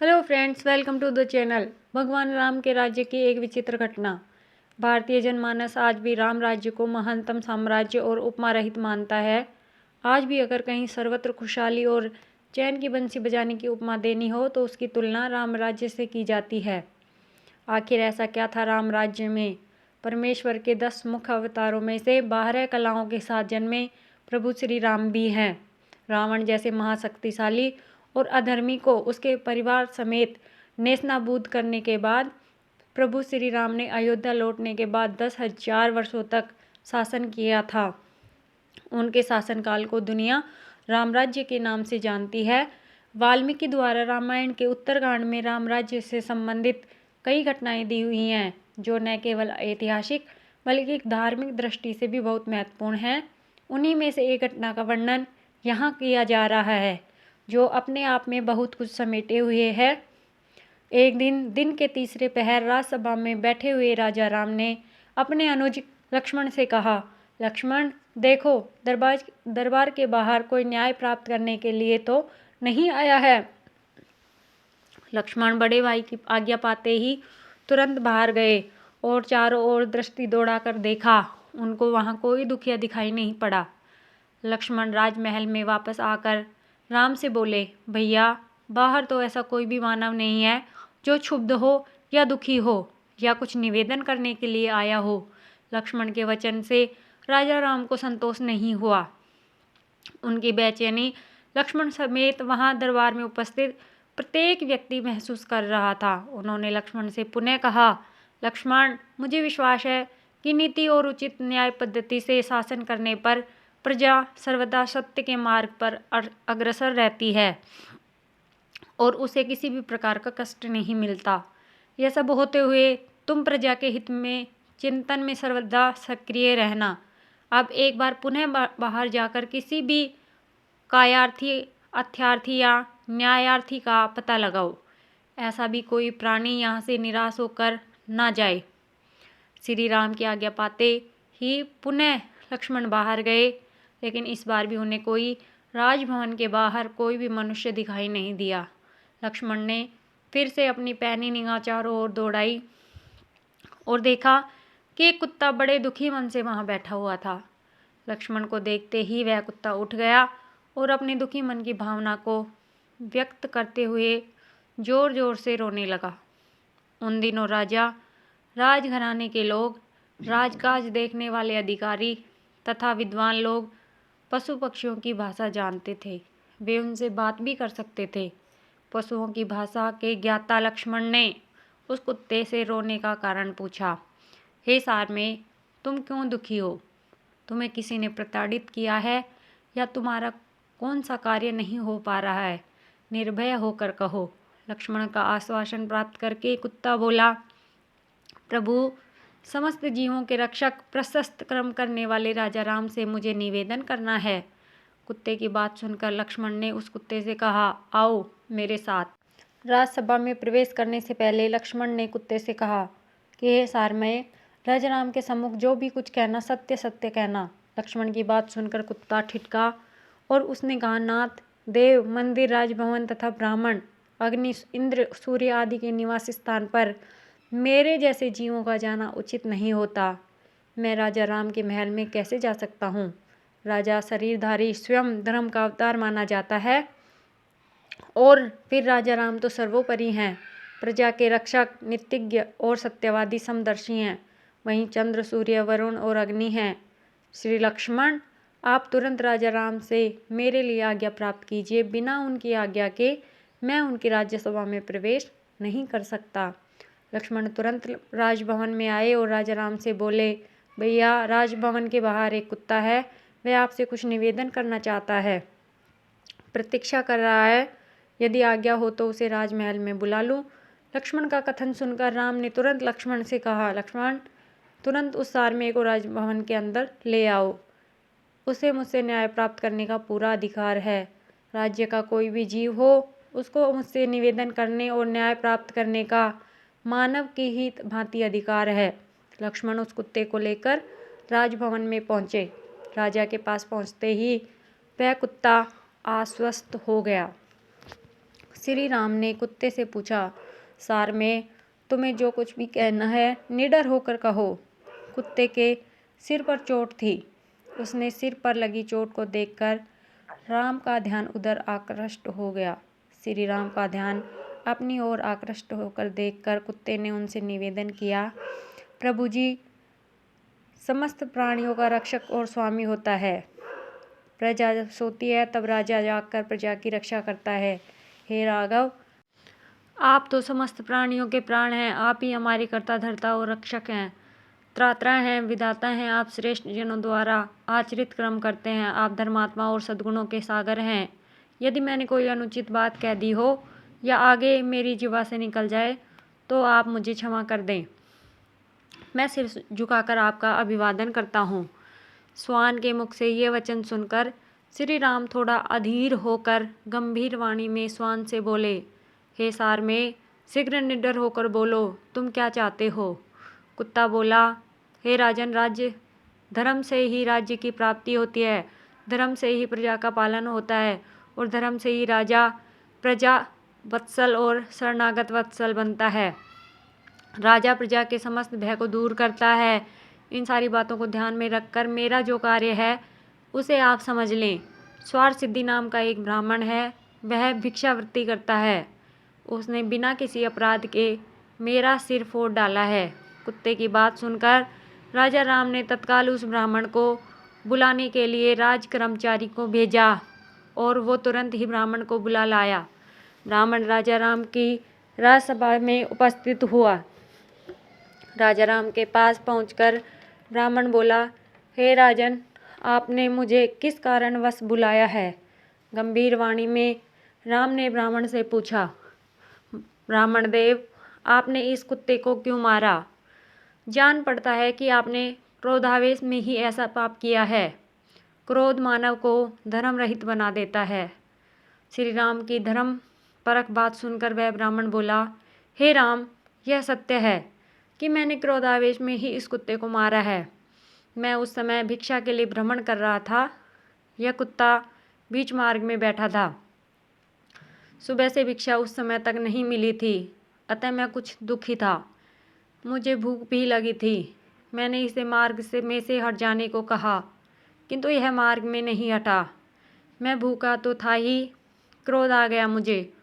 Hello friends, welcome to the channel. भगवान राम के राज्य की एक विचित्र घटना। भारतीय जनमानस आज भी राम राज्य को महानतम साम्राज्य और उपमा रहित मानता है। आज भी अगर कहीं सर्वत्र खुशहाली और चैन की बंसी बजाने की उपमा देनी हो तो उसकी तुलना राम राज्य से की जाती है। आखिर ऐसा क्या था राम राज्य में? परमेश्वर के 10 मुख्य अवतारों में से 12 कलाओं के साथ जन्मे प्रभु श्री राम भी हैं। रावण जैसे महाशक्तिशाली और अधर्मी को उसके परिवार समेत नेस्तनाबूद करने के बाद प्रभु श्री राम ने अयोध्या लौटने के बाद 10,000 वर्षों तक शासन किया था। उनके शासनकाल को दुनिया राम राज्य के नाम से जानती है। वाल्मीकि द्वारा रामायण के उत्तरकांड में राम राज्य से संबंधित कई घटनाएं दी हुई हैं, जो न केवल ऐतिहासिक बल्कि धार्मिक दृष्टि से भी बहुत महत्वपूर्ण हैं। उन्हीं में से एक घटना का वर्णन यहाँ किया जा रहा है, जो अपने आप में बहुत कुछ समेटे हुए है। एक दिन के तीसरे पहर राजसभा में बैठे हुए राजा राम ने अपने अनुज लक्ष्मण से कहा, लक्ष्मण देखो, दरबार के बाहर कोई न्याय प्राप्त करने के लिए तो नहीं आया है। लक्ष्मण बड़े भाई की आज्ञा पाते ही तुरंत बाहर गए और चारों ओर दृष्टि दौड़ाकर देखा। उनको वहां कोई दुखिया दिखाई नहीं पड़ा। लक्ष्मण राजमहल में वापस आकर राम से बोले, भैया, बाहर तो ऐसा कोई भी मानव नहीं है जो क्षुब्ध हो या दुखी हो या कुछ निवेदन करने के लिए आया हो। लक्ष्मण के वचन से राजा राम को संतोष नहीं हुआ। उनकी बेचैनी लक्ष्मण समेत वहां दरबार में उपस्थित प्रत्येक व्यक्ति महसूस कर रहा था। उन्होंने लक्ष्मण से पुनः कहा, लक्ष्मण, मुझे विश्वास है कि नीति और उचित न्याय पद्धति से शासन करने पर प्रजा सर्वदा सत्य के मार्ग पर अग्रसर रहती है और उसे किसी भी प्रकार का कष्ट नहीं मिलता। यह सब होते हुए तुम प्रजा के हित में चिंतन में सर्वदा सक्रिय रहना। अब एक बार पुनः बाहर जाकर किसी भी कायार्थी, अर्थार्थी या न्यायार्थी का पता लगाओ। ऐसा भी कोई प्राणी यहाँ से निराश होकर ना जाए। श्री राम की आज्ञा पाते ही पुनः लक्ष्मण बाहर गए, लेकिन इस बार भी उन्हें कोई राजभवन के बाहर कोई भी मनुष्य दिखाई नहीं दिया। लक्ष्मण ने फिर से अपनी पैनी निगाह चारों ओर दौड़ाई और देखा कि एक कुत्ता बड़े दुखी मन से वहां बैठा हुआ था। लक्ष्मण को देखते ही वह कुत्ता उठ गया और अपने दुखी मन की भावना को व्यक्त करते हुए जोर जोर से रोने लगा। उन दिनों राजा, राजघराने के लोग, राजकाज देखने वाले अधिकारी तथा विद्वान लोग पशु पक्षियों की भाषा जानते थे। वे उनसे बात भी कर सकते थे। पशुओं की भाषा के ज्ञाता लक्ष्मण ने उस कुत्ते से रोने का कारण पूछा, हे सारमेय, तुम क्यों दुखी हो? तुम्हें किसी ने प्रताड़ित किया है या तुम्हारा कौन सा कार्य नहीं हो पा रहा है? निर्भय होकर कहो। लक्ष्मण का आश्वासन प्राप्त करके कुत्ता बोला, प्रभु, समस्त जीवों के रक्षक, प्रशस्त कर्म करने वाले राजा राम से मुझे निवेदन करना है। कुत्ते की बात सुनकर लक्ष्मण ने उस कुत्ते से कहा, आओ मेरे साथ। राजसभा में प्रवेश करने से पहले लक्ष्मण ने कुत्ते से कहा कि हे सारमेय, राजा राम के सम्मुख जो भी कुछ कहना सत्य सत्य कहना। लक्ष्मण की बात सुनकर कुत्ता ठिठका और उसने कहा, नाथ, देव, मंदिर, राजभवन तथा ब्राह्मण, अग्नि, इंद्र, सूर्य आदि के निवास स्थान पर मेरे जैसे जीवों का जाना उचित नहीं होता। मैं राजा राम के महल में कैसे जा सकता हूँ? राजा शरीरधारी स्वयं धर्म का अवतार माना जाता है और फिर राजा राम तो सर्वोपरि हैं, प्रजा के रक्षक, नीतिज्ञ और सत्यवादी समदर्शी हैं। वहीं चंद्र, सूर्य, वरुण और अग्नि हैं। श्री लक्ष्मण, आप तुरंत राजा राम से मेरे लिए आज्ञा प्राप्त कीजिए। बिना उनकी आज्ञा के मैं उनकी राज्यसभा में प्रवेश नहीं कर सकता। लक्ष्मण तुरंत राजभवन में आए और राजा राम से बोले, भैया, राजभवन के बाहर एक कुत्ता है, वह आपसे कुछ निवेदन करना चाहता है, प्रतीक्षा कर रहा है। यदि आज्ञा हो तो उसे राजमहल में बुला लूं। लक्ष्मण का कथन सुनकर राम ने तुरंत लक्ष्मण से कहा, लक्ष्मण, तुरंत उस सारमेय को राजभवन के अंदर ले आओ। उसे मुझसे न्याय प्राप्त करने का पूरा अधिकार है। राज्य का कोई भी जीव हो, उसको मुझसे निवेदन करने और न्याय प्राप्त करने का मानव की ही भांति अधिकार है। लक्ष्मण उस कुत्ते को लेकर राजभवन में पहुंचे। राजा के पास पहुंचते ही वह कुत्ता आश्वस्त हो गया। श्री राम ने कुत्ते से पूछा, सार में तुम्हें जो कुछ भी कहना है निडर होकर कहो। कुत्ते के सिर पर चोट थी। उसने सिर पर लगी चोट को देखकर राम का ध्यान उधर आकृष्ट हो गया। श्री राम का ध्यान अपनी ओर आकृष्ट होकर देखकर कुत्ते ने उनसे निवेदन किया, प्रभु जी, समस्त प्राणियों का रक्षक और स्वामी होता है। प्रजा जब सोती है तब राजा जागकर प्रजा की रक्षा करता है। हे राघव, आप तो समस्त प्राणियों के प्राण हैं। आप ही हमारी कर्ता धर्ता और रक्षक हैं, त्राता हैं, विधाता हैं। आप श्रेष्ठ जनों द्वारा आचरित कर्म करते हैं। आप धर्मात्मा और सद्गुणों के सागर हैं। यदि मैंने कोई अनुचित बात कह दी हो या आगे मेरी जीवा से निकल जाए तो आप मुझे क्षमा कर दें। मैं सिर झुकाकर आपका अभिवादन करता हूँ। स्वान के मुख से ये वचन सुनकर श्री राम थोड़ा अधीर होकर गंभीर वाणी में स्वान से बोले, हे सार में, शीघ्र निडर होकर बोलो, तुम क्या चाहते हो। कुत्ता बोला, हे राजन, राज्य धर्म से ही राज्य की प्राप्ति होती है, धर्म से ही प्रजा का पालन होता है और धर्म से ही राजा प्रजा वत्सल और शरणागत वत्सल बनता है। राजा प्रजा के समस्त भय को दूर करता है। इन सारी बातों को ध्यान में रखकर मेरा जो कार्य है उसे आप समझ लें। स्वार सिद्धि नाम का एक ब्राह्मण है, वह भिक्षावृत्ति करता है। उसने बिना किसी अपराध के मेरा सिर फोड़ डाला है। कुत्ते की बात सुनकर राजा राम ने तत्काल उस ब्राह्मण को बुलाने के लिए राज कर्मचारी को भेजा और वो तुरंत ही ब्राह्मण को बुला लाया। ब्राह्मण राजा राम की राजसभा में उपस्थित हुआ। राजा राम के पास पहुंचकर ब्राह्मण बोला, हे राजन, आपने मुझे किस कारणवश बुलाया है। गंभीर वाणी में राम ने ब्राह्मण से पूछा, ब्राह्मण देव, आपने इस कुत्ते को क्यों मारा। जान पड़ता है कि आपने क्रोधावेश में ही ऐसा पाप किया है। क्रोध मानव को धर्म रहित बना देता है। श्री राम की धर्म परक बात सुनकर वह ब्राह्मण बोला, हे राम, यह सत्य है कि मैंने क्रोधावेश में ही इस कुत्ते को मारा है। मैं उस समय भिक्षा के लिए भ्रमण कर रहा था। यह कुत्ता बीच मार्ग में बैठा था। सुबह से भिक्षा उस समय तक नहीं मिली थी, अतः मैं कुछ दुखी था। मुझे भूख भी लगी थी। मैंने इसे मार्ग में से हट जाने को कहा, किंतु यह मार्ग में नहीं हटा। मैं भूखा तो था ही, क्रोध आ गया मुझे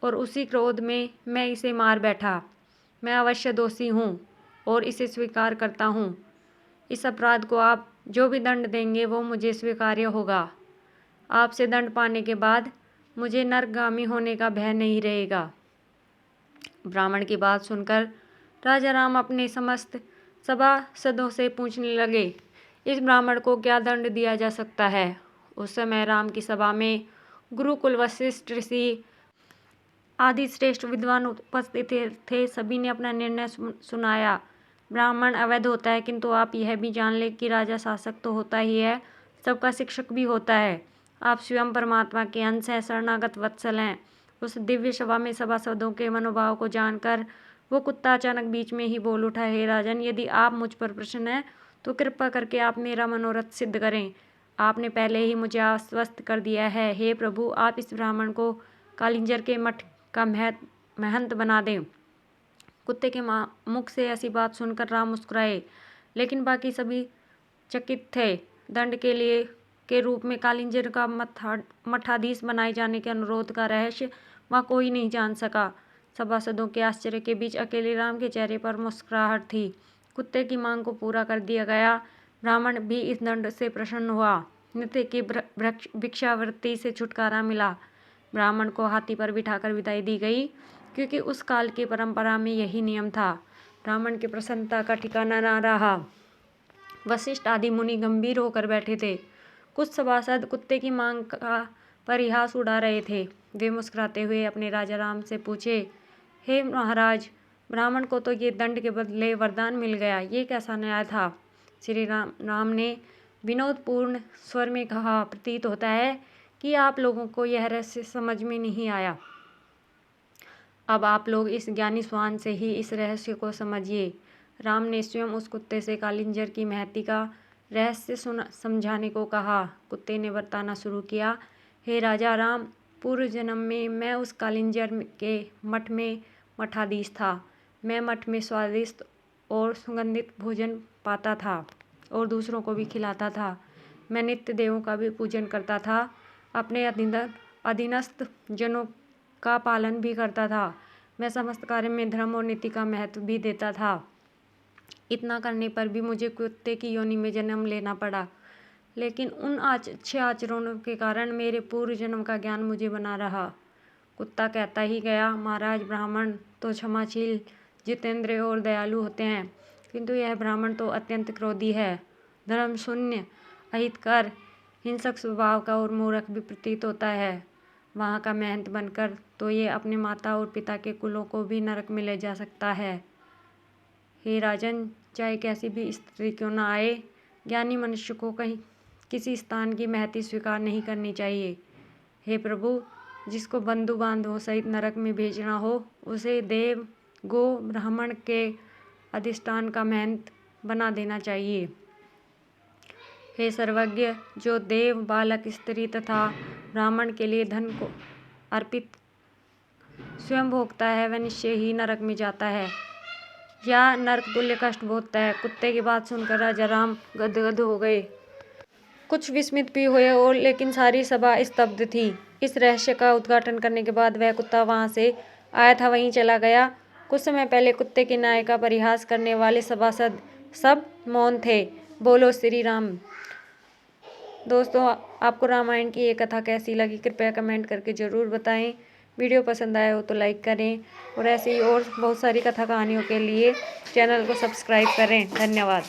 और उसी क्रोध में मैं इसे मार बैठा। मैं अवश्य दोषी हूँ और इसे स्वीकार करता हूँ। इस अपराध को आप जो भी दंड देंगे वो मुझे स्वीकार्य होगा। आपसे दंड पाने के बाद मुझे नरकगामी होने का भय नहीं रहेगा। ब्राह्मण की बात सुनकर राजा राम अपने समस्त सभासदों से पूछने लगे, इस ब्राह्मण को क्या दंड दिया जा सकता है। उस समय राम की सभा में गुरुकुल वशिष्ठ ऋषि आदि श्रेष्ठ विद्वान उपस्थित थे। सभी ने अपना निर्णय सुनाया। ब्राह्मण अवैध होता है, किंतु आप यह भी जान ले कि राजा शासक तो होता ही है, सबका शिक्षक भी होता है। आप स्वयं परमात्मा के अंश हैं, शरणागत वत्सल हैं। उस दिव्य सभा में सभासदों के मनोभाव को जानकर वो कुत्ता अचानक बीच में ही बोल उठा, हे राजन, यदि आप मुझ पर प्रसन्न हैं तो कृपा करके आप मेरा मनोरथ सिद्ध करें। आपने पहले ही मुझे आश्वस्त कर दिया है। हे प्रभु, आप इस ब्राह्मण को कालिंजर के मठ का महंत बना दें। कुत्ते के मुख से ऐसी बात सुनकर राम मुस्कुराए, लेकिन बाकी सभी चकित थे। दंड के रूप में कालिंजर का मठाधीश बनाए जाने के अनुरोध का रहस्य वह कोई नहीं जान सका। सभासदों के आश्चर्य के बीच अकेले राम के चेहरे पर मुस्कुराहट थी। कुत्ते की मांग को पूरा कर दिया गया। ब्राह्मण भी इस दंड से प्रसन्न हुआ। नित्य की भिक्षावृत्ति से छुटकारा मिला। ब्राह्मण को हाथी पर बिठाकर विदाई दी गई, क्योंकि उस काल की परंपरा में यही नियम था। ब्राह्मण की प्रसन्नता का ठिकाना न रहा। वशिष्ठ आदि मुनि गंभीर होकर बैठे थे। कुछ सभासद कुत्ते की मांग का परिहास उड़ा रहे थे। वे मुस्कुराते हुए अपने राजा राम से पूछे, हे महाराज, ब्राह्मण को तो ये दंड के बदले वरदान मिल गया, ये कैसा न्याय था। श्री राम ने विनोदपूर्ण स्वर में कहा, प्रतीत होता है कि आप लोगों को यह रहस्य समझ में नहीं आया। अब आप लोग इस ज्ञानी स्वान से ही इस रहस्य को समझिए। राम ने स्वयं उस कुत्ते से कालिंजर की महती का रहस्य समझाने को कहा। कुत्ते ने बताना शुरू किया, हे राजा राम, पूर्व जन्म में मैं उस कालिंजर के मठ में मठाधीश था। मैं मठ में स्वादिष्ट और सुगंधित भोजन पाता था और दूसरों को भी खिलाता था। मैं नित्य देवों का भी पूजन करता था। अपने अधीनस्थ जनों का पालन भी करता था। मैं समस्त कार्य में धर्म और नीति का महत्व भी देता था। इतना करने पर भी मुझे कुत्ते की योनि में जन्म लेना पड़ा, लेकिन उन अच्छे आचरणों के कारण मेरे पूर्व जन्म का ज्ञान मुझे बना रहा। कुत्ता कहता ही गया, महाराज, ब्राह्मण तो क्षमाशील, जितेंद्रिय और दयालु होते हैं, किंतु यह ब्राह्मण तो अत्यंत क्रोधी है, धर्म शून्य, अहितकर, हिंसक स्वभाव का और मूर्ख भी प्रतीत होता है। वहाँ का महंत बनकर तो ये अपने माता और पिता के कुलों को भी नरक में ले जा सकता है। हे राजन, चाहे कैसी भी स्थिति क्यों न आए, ज्ञानी मनुष्य को कहीं किसी स्थान की महती स्वीकार नहीं करनी चाहिए। हे प्रभु, जिसको बंधु बांधवों सहित नरक में भेजना हो, उसे देव, गो, ब्राह्मण के अधिष्ठान का महंत बना देना चाहिए। हे सर्वज्ञ, जो देव, बालक, स्त्री तथा ब्राह्मण के लिए धन को अर्पित स्वयं भोगता है, वह निश्चय ही नरक में जाता है या नरक तुल्य कष्ट भोगता है। कुत्ते की बात सुनकर राजा राम गदगद हो गए, कुछ विस्मित भी हुए, और लेकिन सारी सभा स्तब्ध थी। इस रहस्य का उद्घाटन करने के बाद वह कुत्ता वहां से आया था वहीं चला गया। कुछ समय पहले कुत्ते के न्याय का परिहास करने वाले सभासद सब मौन थे। बोलो श्री राम। दोस्तों, आपको रामायण की ये कथा कैसी लगी, कृपया कमेंट करके ज़रूर बताएं। वीडियो पसंद आया हो तो लाइक करें और ऐसी ही और बहुत सारी कथा कहानियों के लिए चैनल को सब्सक्राइब करें। धन्यवाद।